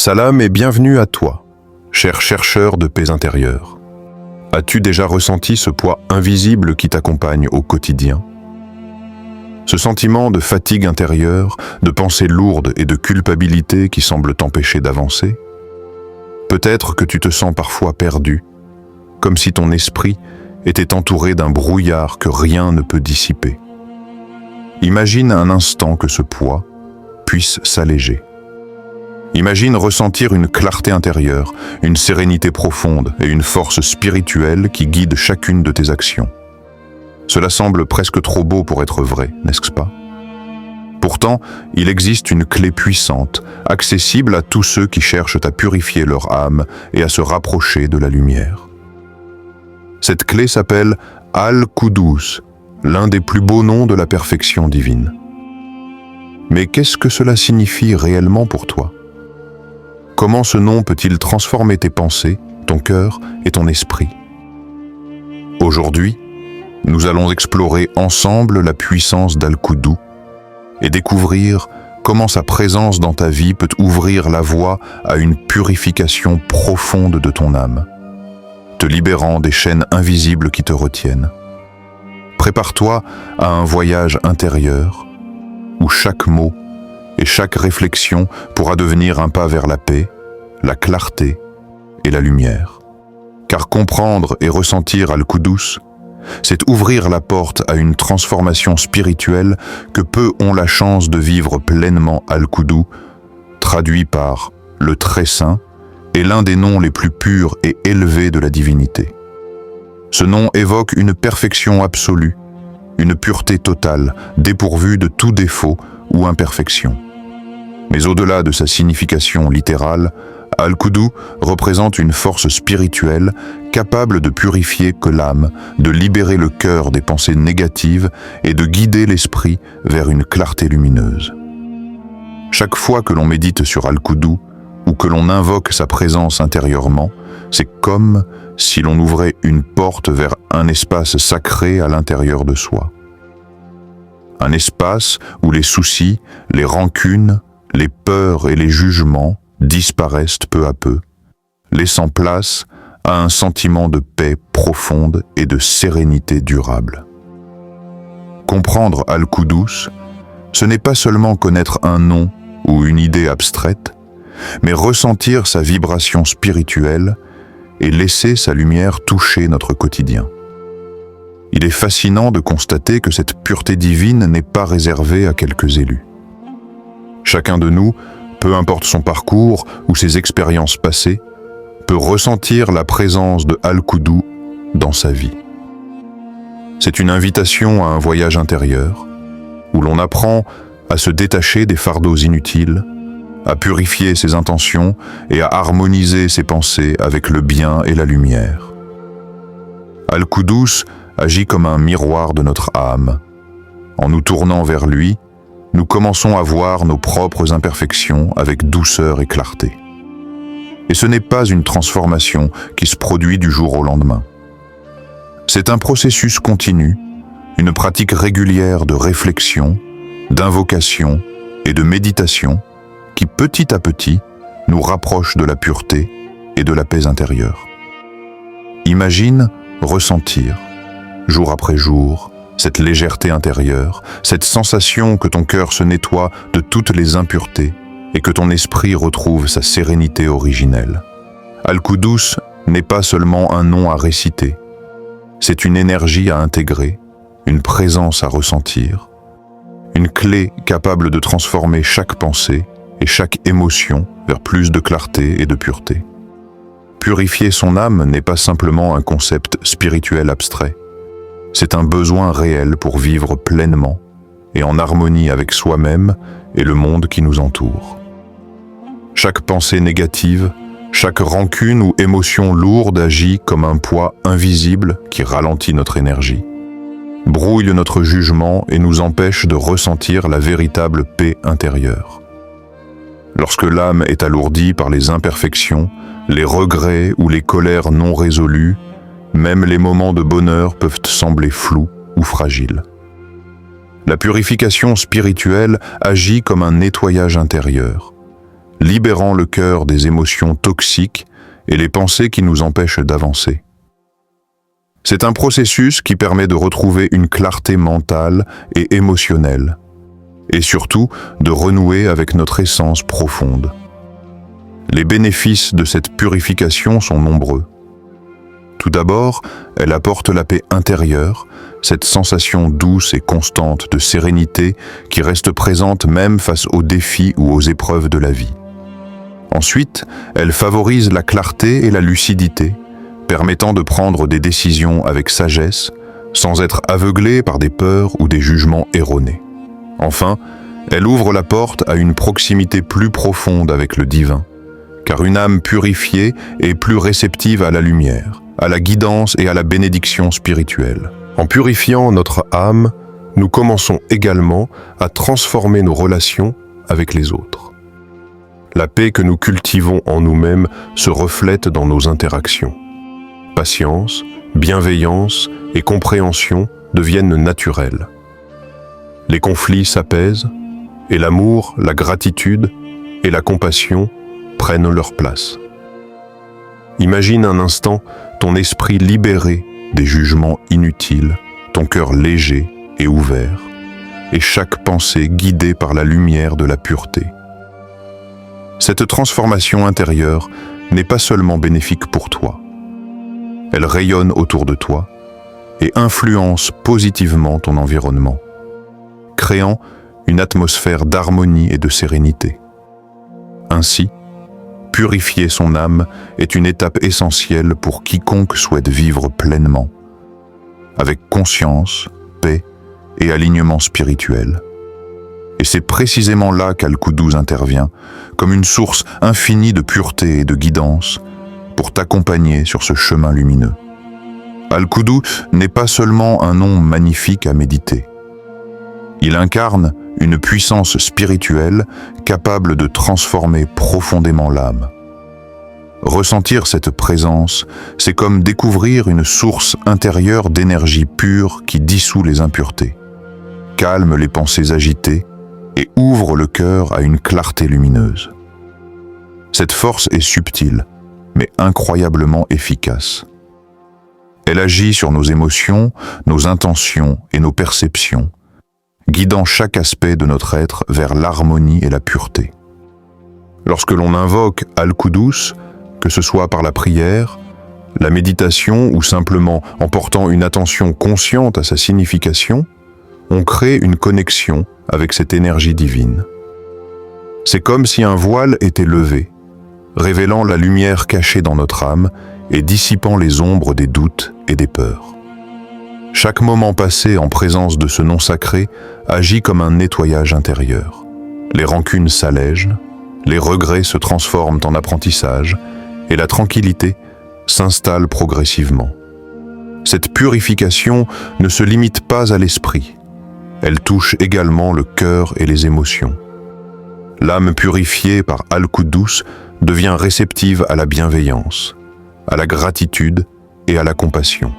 Salam et bienvenue à toi, cher chercheur de paix intérieure. As-tu déjà ressenti ce poids invisible qui t'accompagne au quotidien? Ce sentiment de fatigue intérieure, de pensées lourdes et de culpabilité qui semble t'empêcher d'avancer? Peut-être que tu te sens parfois perdu, comme si ton esprit était entouré d'un brouillard que rien ne peut dissiper. Imagine un instant que ce poids puisse s'alléger. Imagine ressentir une clarté intérieure, une sérénité profonde et une force spirituelle qui guide chacune de tes actions. Cela semble presque trop beau pour être vrai, n'est-ce pas? Pourtant, il existe une clé puissante, accessible à tous ceux qui cherchent à purifier leur âme et à se rapprocher de la lumière. Cette clé s'appelle Al-Quddus, l'un des plus beaux noms de la perfection divine. Mais qu'est-ce que cela signifie réellement pour toi? Comment ce nom peut-il transformer tes pensées, ton cœur et ton esprit? Aujourd'hui, nous allons explorer ensemble la puissance d'Al-Quddus et découvrir comment sa présence dans ta vie peut ouvrir la voie à une purification profonde de ton âme, te libérant des chaînes invisibles qui te retiennent. Prépare-toi à un voyage intérieur où chaque mot et chaque réflexion pourra devenir un pas vers la paix, la clarté et la lumière. Car comprendre et ressentir Al-Quddus, c'est ouvrir la porte à une transformation spirituelle que peu ont la chance de vivre pleinement. Al-Quddus, traduit par le Très Saint, est l'un des noms les plus purs et élevés de la divinité. Ce nom évoque une perfection absolue, une pureté totale, dépourvue de tout défaut ou imperfection. Mais au-delà de sa signification littérale, Al-Quddus représente une force spirituelle capable de purifier que l'âme, de libérer le cœur des pensées négatives et de guider l'esprit vers une clarté lumineuse. Chaque fois que l'on médite sur Al-Quddus ou que l'on invoque sa présence intérieurement, c'est comme si l'on ouvrait une porte vers un espace sacré à l'intérieur de soi. Un espace où les soucis, les rancunes, les peurs et les jugements disparaissent peu à peu, laissant place à un sentiment de paix profonde et de sérénité durable. Comprendre Al-Quddus, ce n'est pas seulement connaître un nom ou une idée abstraite, mais ressentir sa vibration spirituelle et laisser sa lumière toucher notre quotidien. Il est fascinant de constater que cette pureté divine n'est pas réservée à quelques élus. Chacun de nous, peu importe son parcours ou ses expériences passées, peut ressentir la présence de Al-Quddus dans sa vie. C'est une invitation à un voyage intérieur, où l'on apprend à se détacher des fardeaux inutiles, à purifier ses intentions et à harmoniser ses pensées avec le bien et la lumière. Al-Quddus agit comme un miroir de notre âme. En nous tournant vers lui, nous commençons à voir nos propres imperfections avec douceur et clarté. Et ce n'est pas une transformation qui se produit du jour au lendemain. C'est un processus continu, une pratique régulière de réflexion, d'invocation et de méditation qui petit à petit nous rapproche de la pureté et de la paix intérieure. Imagine ressentir, jour après jour, cette légèreté intérieure, cette sensation que ton cœur se nettoie de toutes les impuretés et que ton esprit retrouve sa sérénité originelle. Al-Quddus n'est pas seulement un nom à réciter, c'est une énergie à intégrer, une présence à ressentir, une clé capable de transformer chaque pensée et chaque émotion vers plus de clarté et de pureté. Purifier son âme n'est pas simplement un concept spirituel abstrait. C'est un besoin réel pour vivre pleinement et en harmonie avec soi-même et le monde qui nous entoure. Chaque pensée négative, chaque rancune ou émotion lourde agit comme un poids invisible qui ralentit notre énergie, brouille notre jugement et nous empêche de ressentir la véritable paix intérieure. Lorsque l'âme est alourdie par les imperfections, les regrets ou les colères non résolues, même les moments de bonheur peuvent sembler flous ou fragiles. La purification spirituelle agit comme un nettoyage intérieur, libérant le cœur des émotions toxiques et les pensées qui nous empêchent d'avancer. C'est un processus qui permet de retrouver une clarté mentale et émotionnelle, et surtout de renouer avec notre essence profonde. Les bénéfices de cette purification sont nombreux. Tout d'abord, elle apporte la paix intérieure, cette sensation douce et constante de sérénité qui reste présente même face aux défis ou aux épreuves de la vie. Ensuite, elle favorise la clarté et la lucidité, permettant de prendre des décisions avec sagesse, sans être aveuglé par des peurs ou des jugements erronés. Enfin, elle ouvre la porte à une proximité plus profonde avec le divin, car une âme purifiée est plus réceptive à la lumière, à la guidance et à la bénédiction spirituelle. En purifiant notre âme, nous commençons également à transformer nos relations avec les autres. La paix que nous cultivons en nous-mêmes se reflète dans nos interactions. Patience, bienveillance et compréhension deviennent naturelles. Les conflits s'apaisent et l'amour, la gratitude et la compassion prennent leur place. Imagine un instant ton esprit libéré des jugements inutiles, ton cœur léger et ouvert, et chaque pensée guidée par la lumière de la pureté. Cette transformation intérieure n'est pas seulement bénéfique pour toi. Elle rayonne autour de toi et influence positivement ton environnement, créant une atmosphère d'harmonie et de sérénité. Ainsi, purifier son âme est une étape essentielle pour quiconque souhaite vivre pleinement, avec conscience, paix et alignement spirituel. Et c'est précisément là qu'Al-Quddous intervient, comme une source infinie de pureté et de guidance, pour t'accompagner sur ce chemin lumineux. Al-Quddous n'est pas seulement un nom magnifique à méditer. Il incarne une puissance spirituelle capable de transformer profondément l'âme. Ressentir cette présence, c'est comme découvrir une source intérieure d'énergie pure qui dissout les impuretés, calme les pensées agitées et ouvre le cœur à une clarté lumineuse. Cette force est subtile, mais incroyablement efficace. Elle agit sur nos émotions, nos intentions et nos perceptions, guidant chaque aspect de notre être vers l'harmonie et la pureté. Lorsque l'on invoque Al-Quddous, que ce soit par la prière, la méditation ou simplement en portant une attention consciente à sa signification, on crée une connexion avec cette énergie divine. C'est comme si un voile était levé, révélant la lumière cachée dans notre âme et dissipant les ombres des doutes et des peurs. Chaque moment passé en présence de ce nom sacré agit comme un nettoyage intérieur. Les rancunes s'allègent, les regrets se transforment en apprentissage et la tranquillité s'installe progressivement. Cette purification ne se limite pas à l'esprit. Elle touche également le cœur et les émotions. L'âme purifiée par Al-Quddous devient réceptive à la bienveillance, à la gratitude et à la compassion.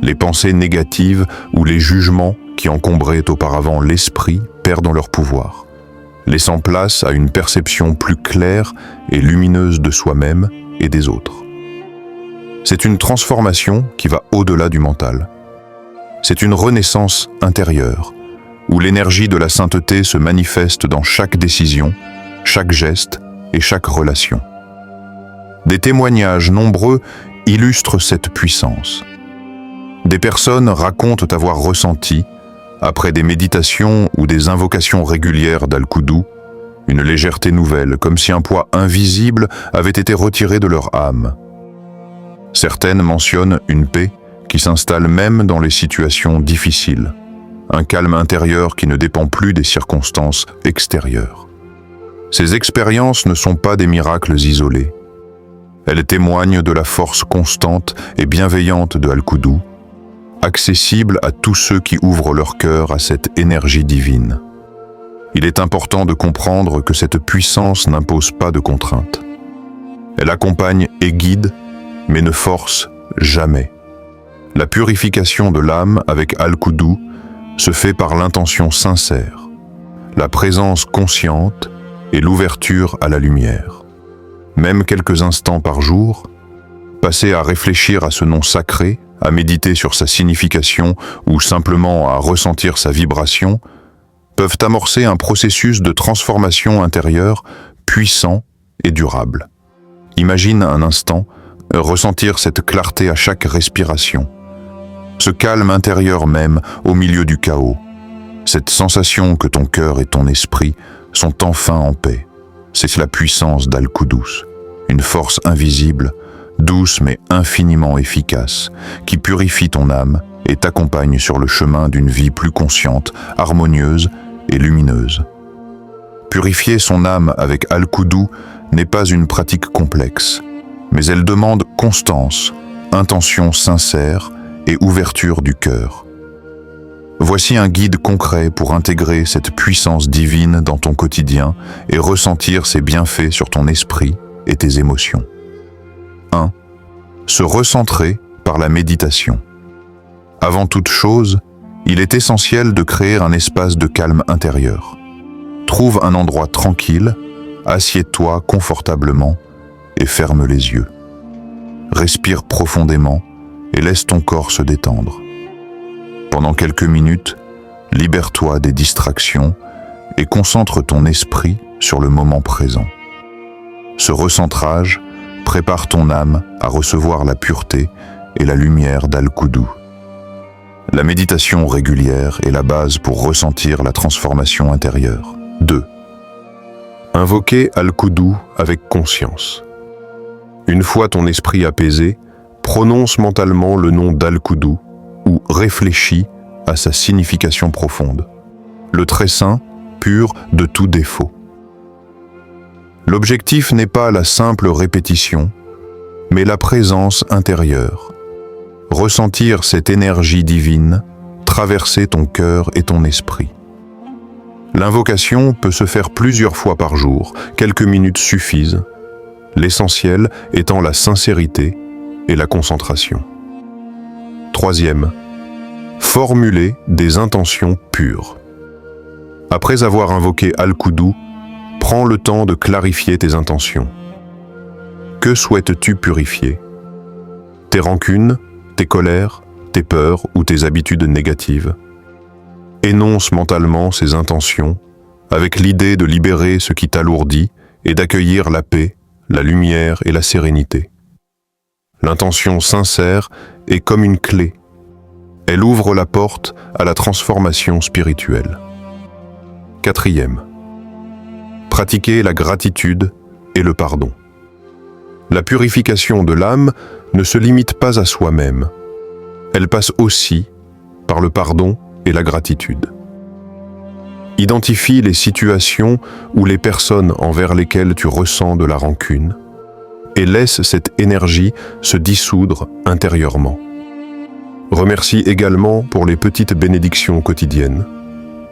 Les pensées négatives ou les jugements qui encombraient auparavant l'esprit perdent leur pouvoir, laissant place à une perception plus claire et lumineuse de soi-même et des autres. C'est une transformation qui va au-delà du mental. C'est une renaissance intérieure, où l'énergie de la sainteté se manifeste dans chaque décision, chaque geste et chaque relation. Des témoignages nombreux illustrent cette puissance. Des personnes racontent avoir ressenti, après des méditations ou des invocations régulières d'Al-Quddous, une légèreté nouvelle, comme si un poids invisible avait été retiré de leur âme. Certaines mentionnent une paix qui s'installe même dans les situations difficiles, un calme intérieur qui ne dépend plus des circonstances extérieures. Ces expériences ne sont pas des miracles isolés. Elles témoignent de la force constante et bienveillante de Al-Quddous, accessible à tous ceux qui ouvrent leur cœur à cette énergie divine. Il est important de comprendre que cette puissance n'impose pas de contraintes. Elle accompagne et guide, mais ne force jamais. La purification de l'âme avec Al-Quddous se fait par l'intention sincère, la présence consciente et l'ouverture à la lumière. Même quelques instants par jour, passer à réfléchir à ce nom sacré, à méditer sur sa signification ou simplement à ressentir sa vibration, peuvent amorcer un processus de transformation intérieure puissant et durable. Imagine un instant ressentir cette clarté à chaque respiration, ce calme intérieur même au milieu du chaos, cette sensation que ton cœur et ton esprit sont enfin en paix. C'est la puissance d'Al-Quddus, une force invisible, douce mais infiniment efficace, qui purifie ton âme et t'accompagne sur le chemin d'une vie plus consciente, harmonieuse et lumineuse. Purifier son âme avec Al-Quddus n'est pas une pratique complexe, mais elle demande constance, intention sincère et ouverture du cœur. Voici un guide concret pour intégrer cette puissance divine dans ton quotidien et ressentir ses bienfaits sur ton esprit et tes émotions. 1. Se recentrer par la méditation. Avant toute chose, il est essentiel de créer un espace de calme intérieur. Trouve un endroit tranquille, assieds-toi confortablement et ferme les yeux. Respire profondément et laisse ton corps se détendre. Pendant quelques minutes, libère-toi des distractions et concentre ton esprit sur le moment présent. Ce recentrage prépare ton âme à recevoir la pureté et la lumière d'Al-Quddus. La méditation régulière est la base pour ressentir la transformation intérieure. 2. Invoquer Al-Quddus avec conscience. Une fois ton esprit apaisé, prononce mentalement le nom d'Al-Quddus ou réfléchis à sa signification profonde. Le très saint, pur de tout défaut. L'objectif n'est pas la simple répétition, mais la présence intérieure. Ressentir cette énergie divine, traverser ton cœur et ton esprit. L'invocation peut se faire plusieurs fois par jour, quelques minutes suffisent, l'essentiel étant la sincérité et la concentration. 3. Formuler des intentions pures. Après avoir invoqué Al-Quddus, prends le temps de clarifier tes intentions. Que souhaites-tu purifier? Tes rancunes, tes colères, tes peurs ou tes habitudes négatives? Énonce mentalement ces intentions avec l'idée de libérer ce qui t'alourdit et d'accueillir la paix, la lumière et la sérénité. L'intention sincère est comme une clé. Elle ouvre la porte à la transformation spirituelle. 4. Pratiquer la gratitude et le pardon. La purification de l'âme ne se limite pas à soi-même. Elle passe aussi par le pardon et la gratitude. Identifie les situations ou les personnes envers lesquelles tu ressens de la rancune et laisse cette énergie se dissoudre intérieurement. Remercie également pour les petites bénédictions quotidiennes.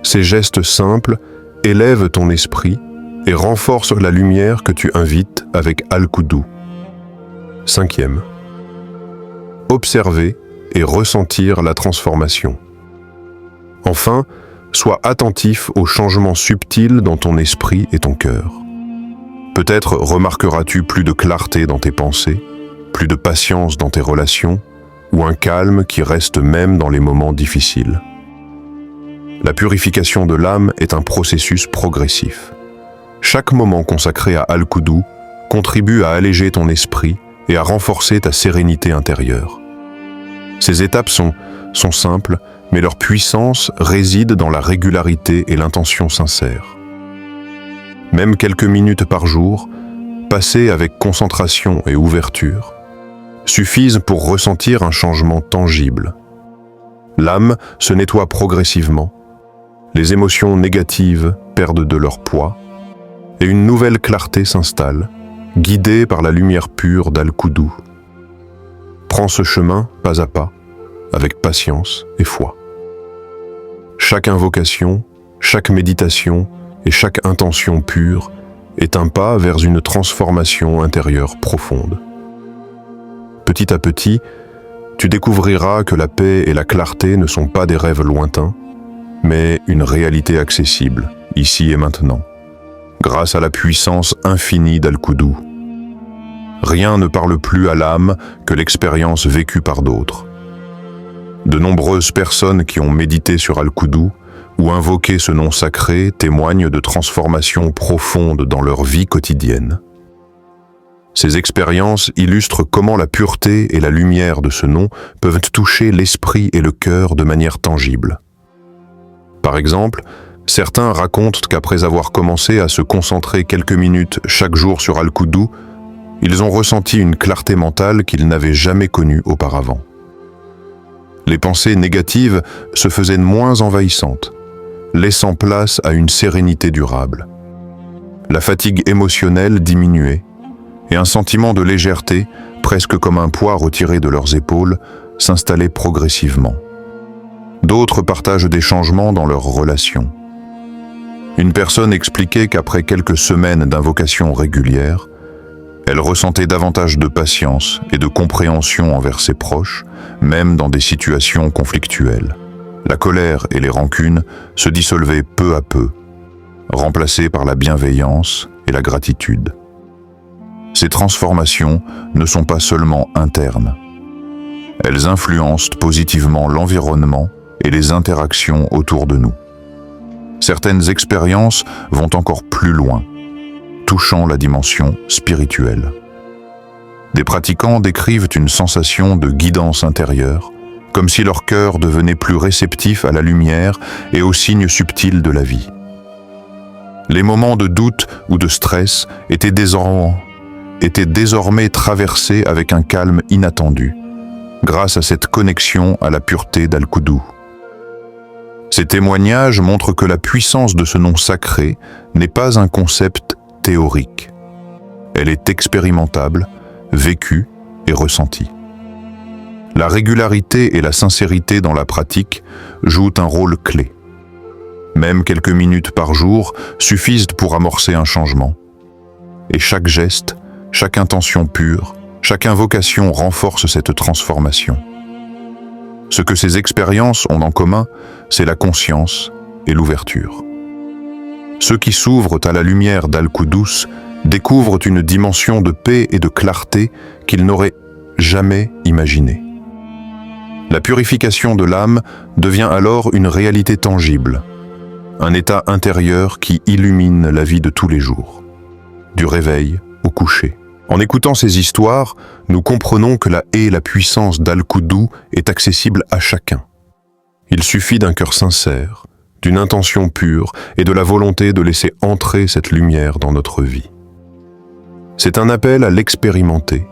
Ces gestes simples élèvent ton esprit et renforcent la lumière que tu invites avec Al-Quddus. 5. Observer et ressentir la transformation. Enfin, sois attentif aux changements subtils dans ton esprit et ton cœur. Peut-être remarqueras-tu plus de clarté dans tes pensées, plus de patience dans tes relations, ou un calme qui reste même dans les moments difficiles. La purification de l'âme est un processus progressif. Chaque moment consacré à Al-Quddus contribue à alléger ton esprit et à renforcer ta sérénité intérieure. Ces étapes sont simples, mais leur puissance réside dans la régularité et l'intention sincère. Même quelques minutes par jour, passées avec concentration et ouverture, suffisent pour ressentir un changement tangible. L'âme se nettoie progressivement, les émotions négatives perdent de leur poids, et une nouvelle clarté s'installe, guidée par la lumière pure d'Al-Quddus. Prends ce chemin pas à pas, avec patience et foi. Chaque invocation, chaque méditation et chaque intention pure est un pas vers une transformation intérieure profonde. Petit à petit, tu découvriras que la paix et la clarté ne sont pas des rêves lointains, mais une réalité accessible, ici et maintenant. grâce à la puissance infinie d'Al-Quddou. Rien ne parle plus à l'âme que l'expérience vécue par d'autres. De nombreuses personnes qui ont médité sur Al-Quddou ou invoqué ce nom sacré témoignent de transformations profondes dans leur vie quotidienne. Ces expériences illustrent comment la pureté et la lumière de ce nom peuvent toucher l'esprit et le cœur de manière tangible. Par exemple, certains racontent qu'après avoir commencé à se concentrer quelques minutes chaque jour sur Al-Quddou, ils ont ressenti une clarté mentale qu'ils n'avaient jamais connue auparavant. Les pensées négatives se faisaient moins envahissantes, laissant place à une sérénité durable. La fatigue émotionnelle diminuait, et un sentiment de légèreté, presque comme un poids retiré de leurs épaules, s'installait progressivement. D'autres partagent des changements dans leurs relations. Une personne expliquait qu'après quelques semaines d'invocation régulière, elle ressentait davantage de patience et de compréhension envers ses proches, même dans des situations conflictuelles. La colère et les rancunes se dissolvaient peu à peu, remplacées par la bienveillance et la gratitude. Ces transformations ne sont pas seulement internes. Elles influencent positivement l'environnement et les interactions autour de nous. Certaines expériences vont encore plus loin, touchant la dimension spirituelle. Des pratiquants décrivent une sensation de guidance intérieure, comme si leur cœur devenait plus réceptif à la lumière et aux signes subtils de la vie. Les moments de doute ou de stress étaient désormais traversés avec un calme inattendu, grâce à cette connexion à la pureté d'Al-Quddou. Ces témoignages montrent que la puissance de ce nom sacré n'est pas un concept théorique. Elle est expérimentable, vécue et ressentie. La régularité et la sincérité dans la pratique jouent un rôle clé. Même quelques minutes par jour suffisent pour amorcer un changement. Et chaque geste, chaque intention pure, chaque invocation renforce cette transformation. Ce que ces expériences ont en commun, c'est la conscience et l'ouverture. Ceux qui s'ouvrent à la lumière d'Al-Quddous découvrent une dimension de paix et de clarté qu'ils n'auraient jamais imaginée. La purification de l'âme devient alors une réalité tangible, un état intérieur qui illumine la vie de tous les jours, du réveil au coucher. En écoutant ces histoires, nous comprenons que la haie et la puissance d'Al-Quddou est accessible à chacun. Il suffit d'un cœur sincère, d'une intention pure et de la volonté de laisser entrer cette lumière dans notre vie. C'est un appel à l'expérimenter,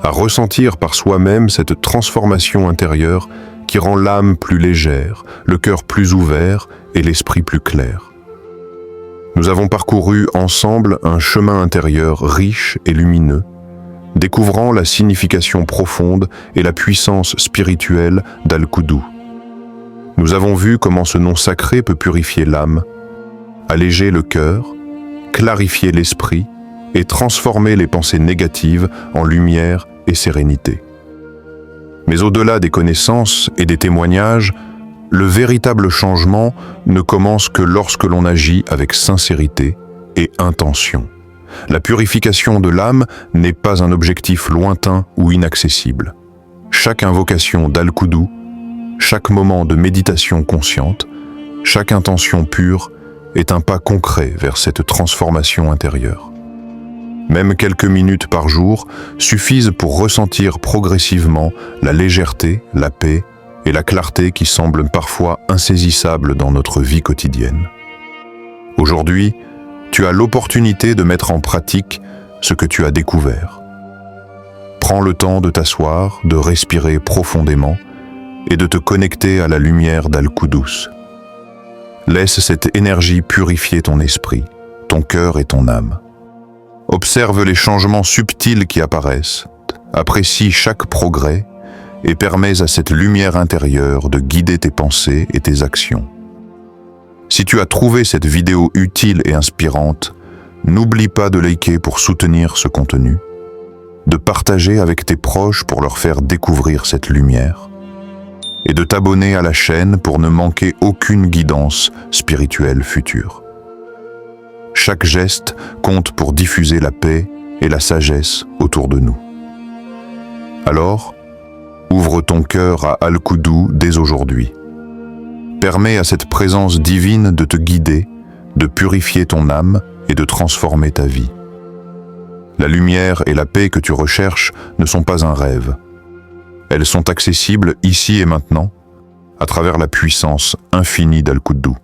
à ressentir par soi-même cette transformation intérieure qui rend l'âme plus légère, le cœur plus ouvert et l'esprit plus clair. Nous avons parcouru ensemble un chemin intérieur riche et lumineux, découvrant la signification profonde et la puissance spirituelle d'Al-Quddou. Nous avons vu comment ce nom sacré peut purifier l'âme, alléger le cœur, clarifier l'esprit et transformer les pensées négatives en lumière et sérénité. Mais au-delà des connaissances et des témoignages, le véritable changement ne commence que lorsque l'on agit avec sincérité et intention. La purification de l'âme n'est pas un objectif lointain ou inaccessible. Chaque invocation d'Al-Quddou, chaque moment de méditation consciente, chaque intention pure est un pas concret vers cette transformation intérieure. Même quelques minutes par jour suffisent pour ressentir progressivement la légèreté, la paix et la clarté qui semblent parfois insaisissables dans notre vie quotidienne. Aujourd'hui, tu as l'opportunité de mettre en pratique ce que tu as découvert. Prends le temps de t'asseoir, de respirer profondément et de te connecter à la lumière d'Al-Quddous. Laisse cette énergie purifier ton esprit, ton cœur et ton âme. Observe les changements subtils qui apparaissent, apprécie chaque progrès et permets à cette lumière intérieure de guider tes pensées et tes actions. Si tu as trouvé cette vidéo utile et inspirante, n'oublie pas de liker pour soutenir ce contenu, de partager avec tes proches pour leur faire découvrir cette lumière, et de t'abonner à la chaîne pour ne manquer aucune guidance spirituelle future. Chaque geste compte pour diffuser la paix et la sagesse autour de nous. Alors, ouvre ton cœur à Al-Quddou dès aujourd'hui. Permets à cette présence divine de te guider, de purifier ton âme et de transformer ta vie. La lumière et la paix que tu recherches ne sont pas un rêve. Elles sont accessibles ici et maintenant, à travers la puissance infinie d'Al-Quddou.